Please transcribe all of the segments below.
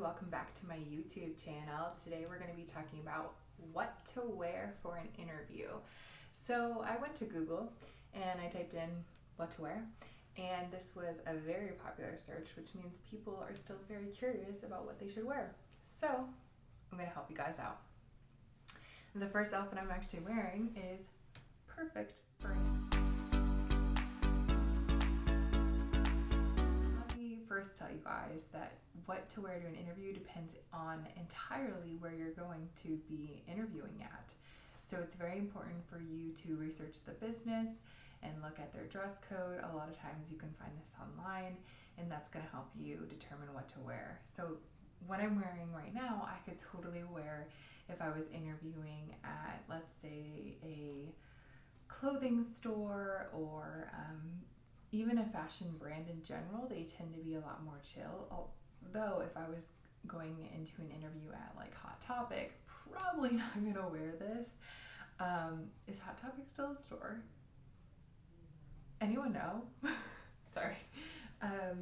welcome back to my YouTube channel. Today we're going to be talking about what to wear for an interview. So I went to Google and I typed in what to wear, and this was a very popular search, which means people are still very curious about what they should wear. So I'm going to help you guys out. The first outfit I'm actually wearing is perfect for first tell you guys that what to wear to an interview depends on entirely where you're going to be interviewing at. So it's very important for you to research the business and look at their dress code. A lot of times you can find this online, and that's going to help you determine what to wear. So what I'm wearing right now, I could totally wear if I was interviewing at, let's say, a clothing store or even a fashion brand in general. They tend to be a lot more chill. Although if I was going into an interview at like Hot Topic, probably not gonna wear this. Is Hot Topic still a store? Anyone know? Sorry.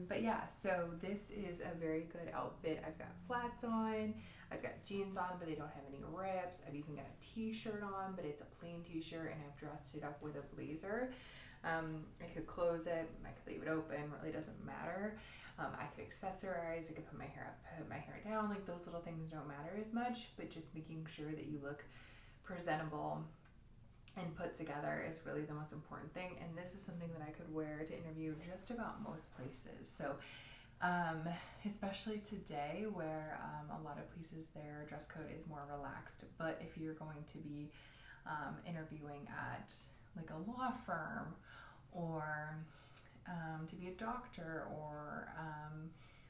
But yeah, so this is a very good outfit. I've got flats on, I've got jeans on, but they don't have any rips. I've even got a t-shirt on, but it's a plain t-shirt, and I've dressed it up with a blazer. I could close it, I could leave it open, really doesn't matter. I could accessorize, I could put my hair up, put my hair down, like those little things don't matter as much, but just making sure that you look presentable and put together is really the most important thing. And this is something that I could wear to interview just about most places. So especially today where a lot of places their dress code is more relaxed, but if you're going to be interviewing at like a law firm or to be a doctor or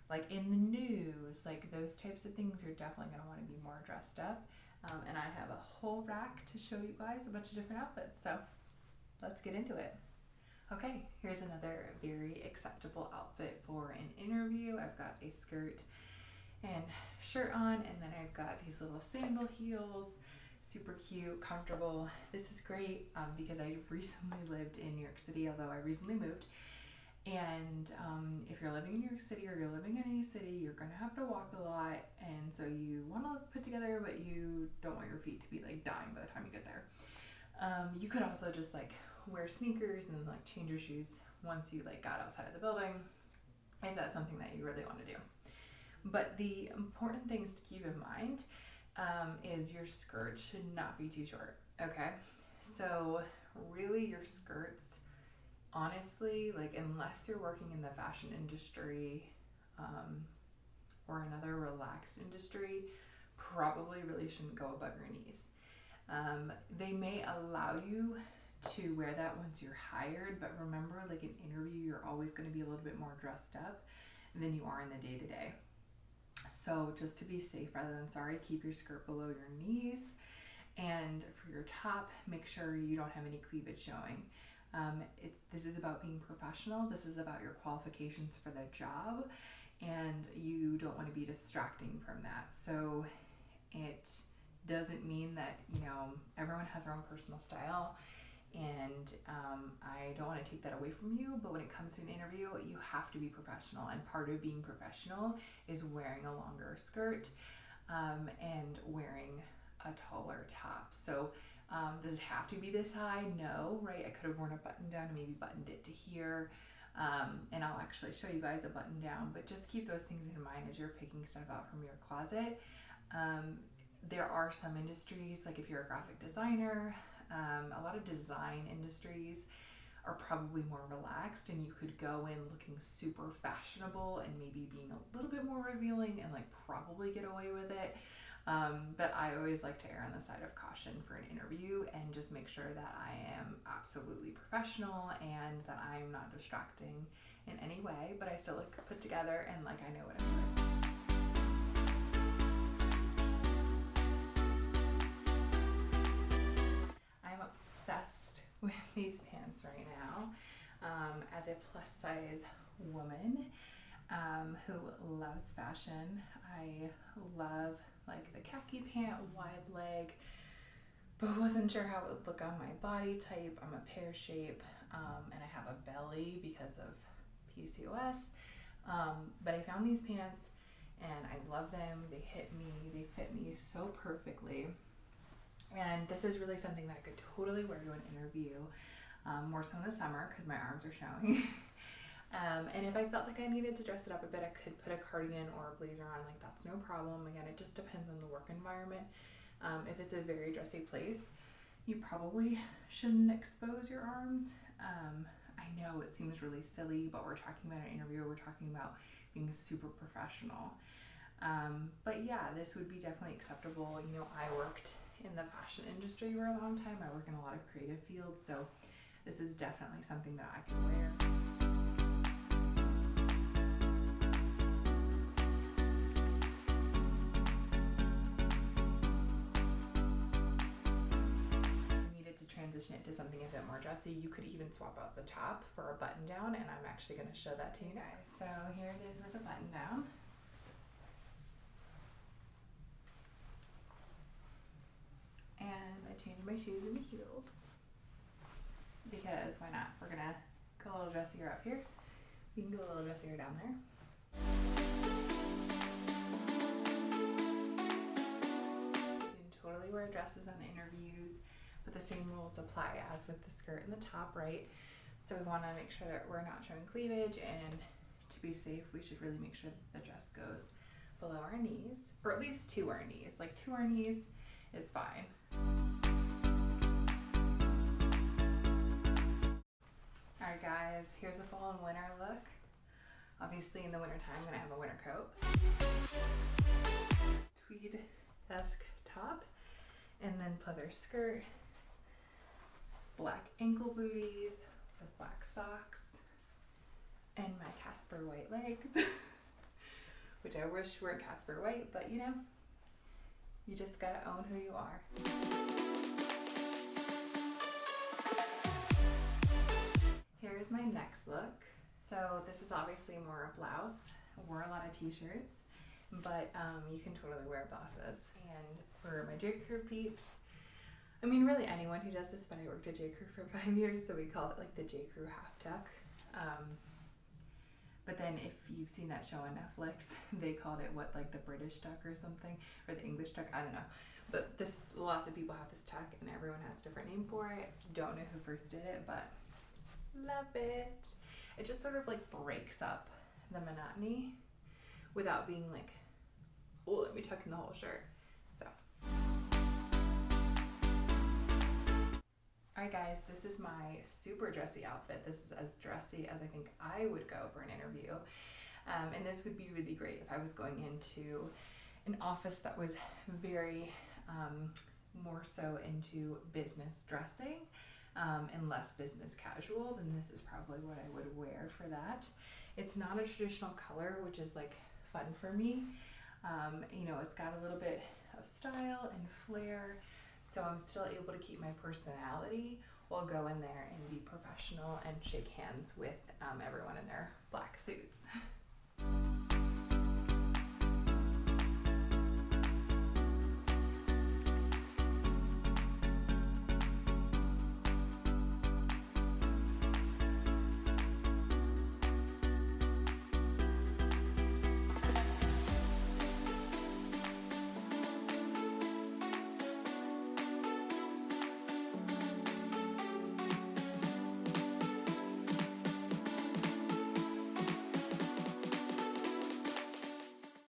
like in the news, like those types of things, you're definitely going to want to be more dressed up. And I have a whole rack to show you guys a bunch of different outfits, so let's get into it. Okay, here's another very acceptable outfit for an interview. I've got a skirt and shirt on, and then I've got these little sandal heels, super cute, comfortable. This is great because I've recently lived in New York City, although I recently moved. And if you're living in New York City or you're living in any city, you're gonna have to walk a lot, and so you want to look put together, but you don't want your feet to be like dying by the time you get there. You could also just like wear sneakers and like change your shoes once you like got outside of the building, if that's something that you really want to do. But the important things to keep in mind is your skirt should not be too short. Okay, so really your skirts, honestly, like unless you're working in the fashion industry or another relaxed industry, probably really shouldn't go above your knees. They may allow you to wear that once you're hired, but remember, like an interview, you're always going to be a little bit more dressed up than you are in the day-to-day. So just to be safe rather than sorry, keep your skirt below your knees. And for your top, make sure you don't have any cleavage showing. This is about being professional. This is about your qualifications for the job, and you don't want to be distracting from that. So it doesn't mean that, you know, everyone has their own personal style, and I don't want to take that away from you, but when it comes to an interview, you have to be professional, and part of being professional is wearing a longer skirt and wearing a taller top. So does it have to be this high? No, right? I could have worn a button down and maybe buttoned it to here, and I'll actually show you guys a button down, but just keep those things in mind as you're picking stuff out from your closet. There are some industries, like if you're a graphic designer, a lot of design industries are probably more relaxed, and you could go in looking super fashionable and maybe being a little bit more revealing and like probably get away with it. But I always like to err on the side of caution for an interview and just make sure that I am absolutely professional and that I'm not distracting in any way, but I still look put together and like I know what I'm doing. I'm obsessed with these pants right now. As a plus size woman who loves fashion, I love like the khaki pant, wide leg, but wasn't sure how it would look on my body type. I'm a pear shape, and I have a belly because of PCOS. But I found these pants and I love them. They fit me so perfectly. And this is really something that I could totally wear to an interview, more so in the summer because my arms are showing. And if I felt like I needed to dress it up a bit, I could put a cardigan or a blazer on, like that's no problem. Again, it just depends on the work environment. If it's a very dressy place, you probably shouldn't expose your arms. I know it seems really silly, but we're talking about an interview, we're talking about being super professional. But yeah, this would be definitely acceptable. You know, I worked in the fashion industry for a long time. I work in a lot of creative fields, so this is definitely something that I can wear. Transition it to something a bit more dressy. You could even swap out the top for a button down, and I'm actually going to show that to you guys. So here it is with a button down. And I changed my shoes into heels because why not? If we're gonna go a little dressier up here, we can go a little dressier down there. You can totally wear dresses on interviews, but the same rules apply as with the skirt and the top, right? So we want to make sure that we're not showing cleavage, and to be safe, we should really make sure that the dress goes below our knees, or at least to our knees. Like to our knees is fine. Alright guys, here's a fall and winter look. Obviously in the winter time I'm going to have a winter coat. Tweed-esque top, and then pleather skirt, black ankle booties with black socks, and my Casper white legs, which I wish were Casper white, but you know, you just gotta own who you are. Here's my next look. So this is obviously more a blouse. I wore a lot of t-shirts, but you can totally wear blouses. And for my J. Crew peeps, I mean really anyone who does this, but I worked at J. Crew for 5 years, so we call it like the J. Crew half tuck. But then if you've seen that show on Netflix, they called it what, like the British tuck or something, or the English tuck, I don't know. But lots of people have this tuck and everyone has a different name for it. Don't know who first did it, but love it. It just sort of like breaks up the monotony without being like, oh, let me tuck in the whole shirt. So. Alright guys, this is my super dressy outfit. This is as dressy as I think I would go for an interview. And this would be really great if I was going into an office that was very more so into business dressing and less business casual. Then this is probably what I would wear for that. It's not a traditional color, which is like fun for me. You know, it's got a little bit of style and flair, so I'm still able to keep my personality while go in there and be professional and shake hands with everyone in their black suits.